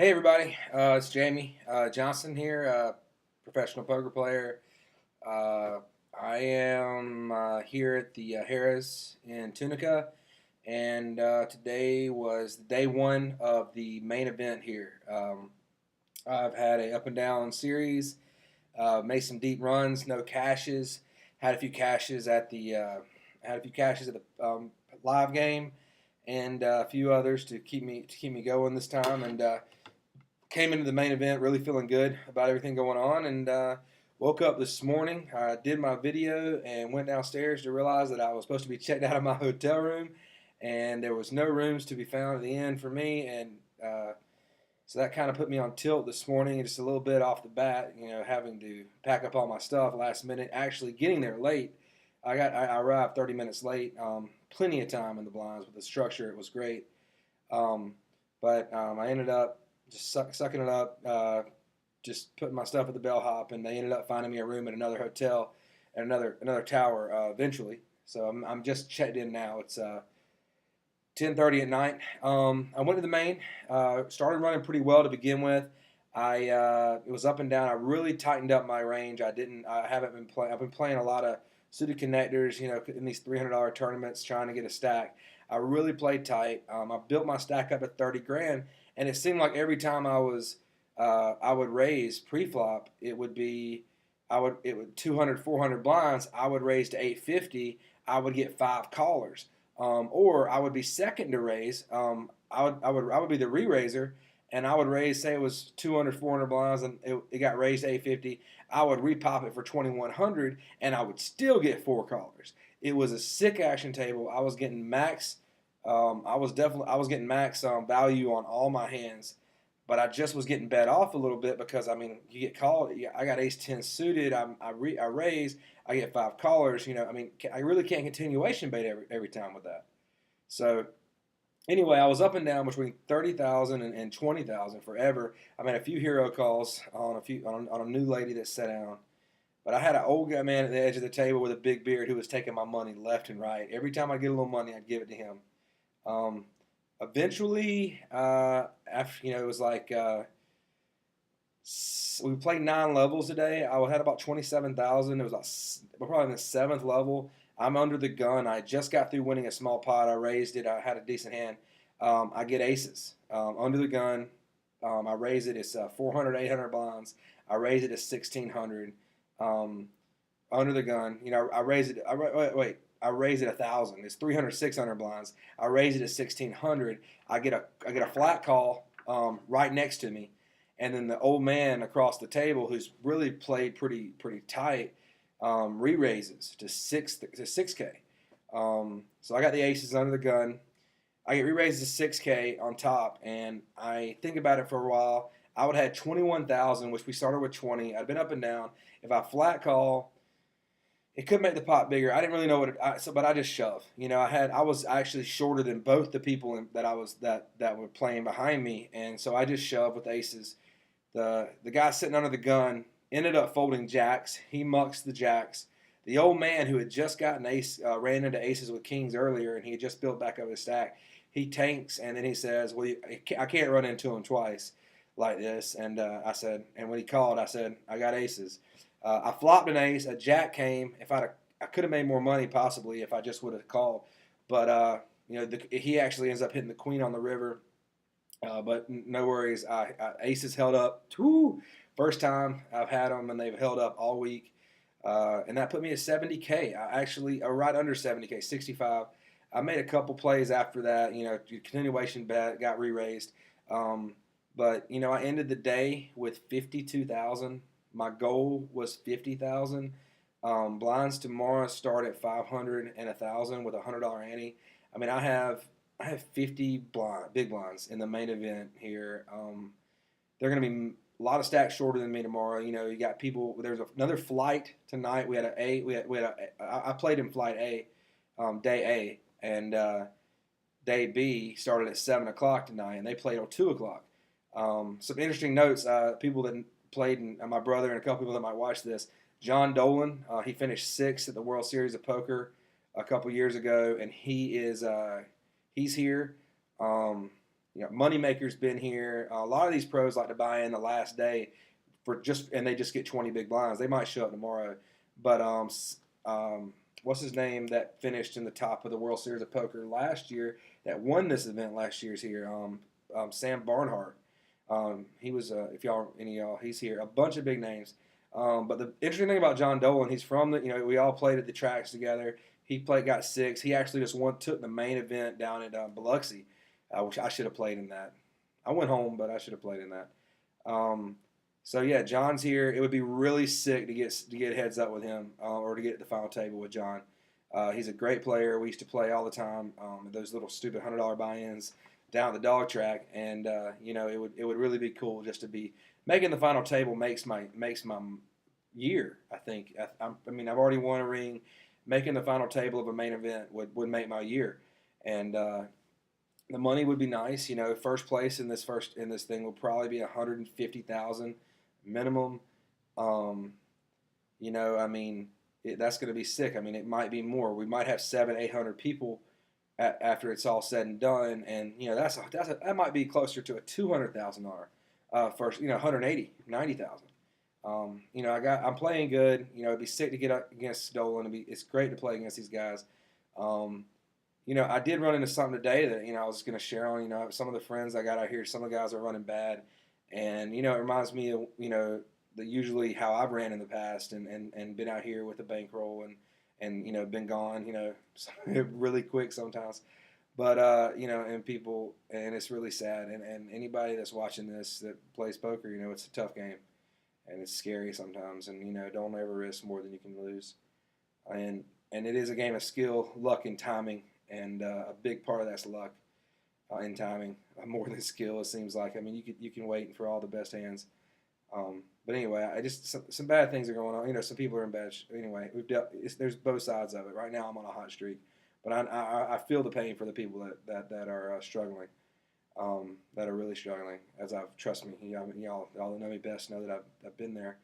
Hey everybody, it's Jamie Johnson here, professional poker player. Uh, I am here at the Harris in Tunica, and today was day one of the main event here. I've had a up and down series, made some deep runs, no cashes, had a few cashes at the live game, and a few others to keep me going this time, and came into the main event really feeling good about everything going on, and woke up this morning. I did my video and went downstairs to realize that I was supposed to be checked out of my hotel room, and there was no rooms to be found at the inn for me, and so that kind of put me on tilt this morning, just a little bit off the bat. Having to pack up all my stuff last minute, actually getting there late. I arrived 30 minutes late. Plenty of time in the blinds with the structure. It was great. But I ended up just sucking it up, just putting my stuff at the bellhop, and they ended up finding me a room at another hotel at another tower eventually. So I'm just checked in now. It's 10:30 at night. I went to the main, started running pretty well to begin with. It was up and down. I really tightened up my range. I haven't been playing. I've been playing a lot of suited connectors, in these $300 tournaments, trying to get a stack. I really played tight. I built my stack up to 30 grand, and it seemed like every time I would raise pre-flop, it would 200, 400 blinds. I would raise to 850. I would get 5 callers, or I would be second to raise. I would be the re-raiser, and I would raise, say it was 200, 400 blinds, and it got raised to 850. I would repop it for 2100, and I would still get 4 callers. It was a sick action table. I was getting max. I was getting max value on all my hands, but I just was getting bet off a little bit because you get called. I got ace 10 suited. I raise. I get 5 callers. I really can't continuation bait every time with that. So anyway, I was up and down between 30,000 and 20,000 forever. I made a few hero calls on a new lady that sat down. But I had an old guy man at the edge of the table with a big beard who was taking my money left and right. Every time I get a little money, I'd give it to him. Um, Eventually, after it was like we played 9 levels today. I had about 27,000. It was like probably in the seventh level. I'm under the gun. I just got through winning a small pot. I raised it. I had a decent hand. I get aces under the gun. I raise it. It's 400, 800 blinds. I raise it to 1,600 under the gun. I raise it. Wait. I raise it 1,000. It's 300, 600 blinds. I raise it to 1,600. I get a flat call right next to me, and then the old man across the table, who's really played pretty tight, re-raises to 6K. So I got the aces under the gun. I get re-raised to 6K on top, and I think about it for a while. I would have had 21,000, which we started with 20. I'd been up and down. If I flat call, it could make the pot bigger. I didn't really know but I just shoved. I was actually shorter than both the people that were playing behind me, and so I just shoved with aces. The guy sitting under the gun ended up folding jacks. He mucks the jacks. The old man who had just gotten ran into aces with kings earlier, and he had just built back up his stack. He tanks, and then he says, "Well, I can't run into him twice like this." And I said, and when he called, I said, "I got aces." I flopped an ace. A jack came. I could have made more money possibly if I just would have called, but he actually ends up hitting the queen on the river. But no worries. Aces held up. Woo! First time I've had them, and they've held up all week, and that put me at 70K. Right under 70K, 65. I made a couple plays after that. Continuation bet got re-raised, but I ended the day with 52,000. My goal was 50,000. Blinds tomorrow start at 500 and 1,000 with a $100 ante. I have 50 big blinds in the main event here. They're going to be a lot of stacks shorter than me tomorrow. You got people. There's another flight tonight. We had an A. I played in flight A, day A, and day B started at 7 o'clock tonight, and they played till 2 o'clock. Some interesting notes. People that played, and my brother and a couple people that might watch this. John Dolan, he finished sixth at the World Series of Poker a couple years ago, and he's here. Moneymaker's been here. A lot of these pros like to buy in the last day and they just get 20 big blinds. They might show up tomorrow, but what's his name that finished in the top of the World Series of Poker last year that won this event last year's here? Sam Barnhart. He was if y'all any of y'all he's here. A bunch of big names. But the interesting thing about John Dolan, he's from we all played at the tracks together. He got 6. He actually just took the main event down at Biloxi. I wish I should have played in that. I went home, but I should have played in that. So yeah, John's here. It would be really sick to get heads up with him or to get at the final table with John. He's a great player. We used to play all the time. Those little stupid $100 buy-ins down at the dog track, and it would really be cool just to be making the final table makes my year. I think. I mean, I've already won a ring. Making the final table of a main event would make my year, and the money would be nice. First place in this thing will probably be $150,000 minimum. I mean, that's going to be sick. I mean, it might be more. We might have 700-800 people after it's all said and done, and that might be closer to a $200,000 first. 180,000-90,000. I'm playing good. It'd be sick to get up against Dolan. It's great to play against these guys. I did run into something today that I was going to share on. Some of the friends I got out here, some of the guys are running bad, and it reminds me of usually how I've ran in the past and been out here with a bankroll and been gone really quick sometimes, but and people, and it's really sad, and anybody that's watching this that plays poker, it's a tough game. And it's scary sometimes, and don't ever risk more than you can lose. And it is a game of skill, luck, and timing, and a big part of that's luck and timing, more than skill. It seems like. I mean, you can wait for all the best hands. But anyway, some bad things are going on. Some people are in bad. Anyway, there's both sides of it. Right now, I'm on a hot streak, but I feel the pain for the people that are struggling. That are really struggling. Trust me, y'all that know me best know that I've been there.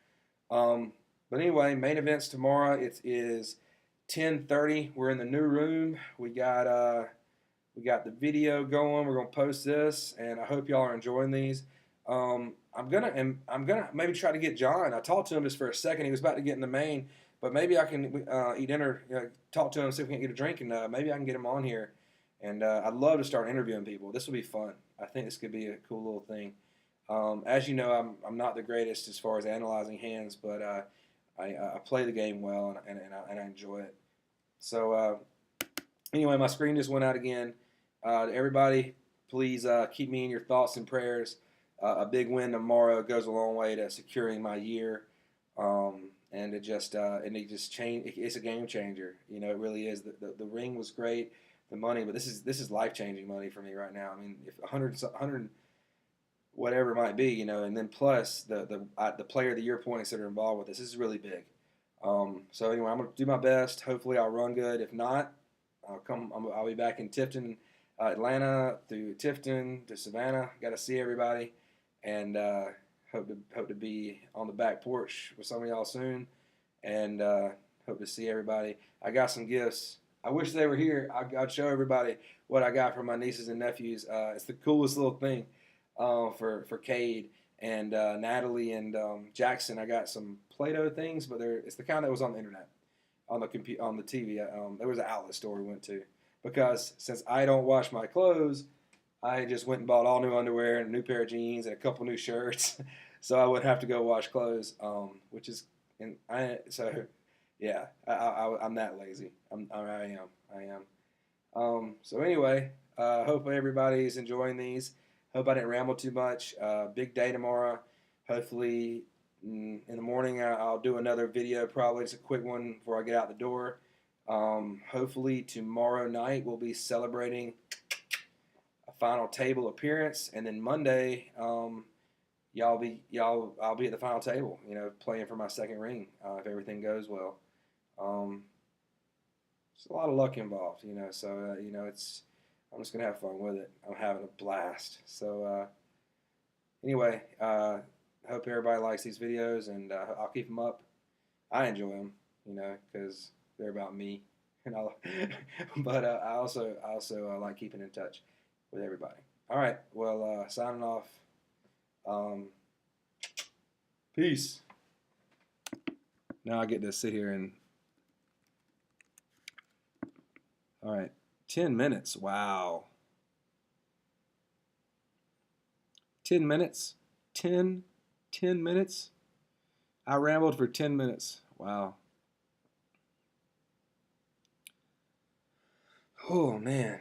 But anyway, main events tomorrow. It is 10:30. We're in the new room. We got the video going. We're gonna post this, and I hope y'all are enjoying these. I'm gonna maybe try to get John. I talked to him just for a second. He was about to get in the main, but maybe I can eat dinner. Talk to him, see if we can get a drink, and maybe I can get him on here. And I'd love to start interviewing people. This will be fun. I think this could be a cool little thing. As you know, I'm not the greatest as far as analyzing hands, but I play the game well and I enjoy it. So anyway, my screen just went out again. Everybody, please keep me in your thoughts and prayers. A big win tomorrow goes a long way to securing my year. And it just changed. It's a game changer. It really is. The ring was great. The money, but this is life-changing money for me right now. I mean, if 100 whatever it might be, and then plus the player of the year points that are involved with this is really big. So anyway, I'm gonna do my best. Hopefully, I'll run good. If not, I'll be back in Tifton, Atlanta, through Tifton to Savannah. Got to see everybody, and hope to be on the back porch with some of y'all soon, and hope to see everybody. I got some gifts. I wish they were here. I'd show everybody what I got from my nieces and nephews. It's the coolest little thing for Cade and Natalie and Jackson. I got some Play-Doh things, but it's the kind that was on the internet, on the TV. There was an outlet store we went to because since I don't wash my clothes, I just went and bought all new underwear and a new pair of jeans and a couple new shirts, so I wouldn't have to go wash clothes. Yeah, I'm that lazy. I am. So anyway, hope everybody's enjoying these. Hope I didn't ramble too much. Big day tomorrow. Hopefully in the morning I'll do another video, probably just a quick one before I get out the door. Hopefully tomorrow night we'll be celebrating a final table appearance, and then Monday I'll be at the final table, playing for my second ring if everything goes well. There's a lot of luck involved, so I'm just gonna have fun with it. I'm having a blast. So anyway, hope everybody likes these videos, and I'll keep them up. I enjoy them, because they're about me, and but I also like keeping in touch with everybody. All right. Well, signing off. Peace. Now I get to sit here and. All right. 10 minutes. Wow. 10 minutes. 10 minutes. I rambled for 10 minutes. Wow. Oh, man.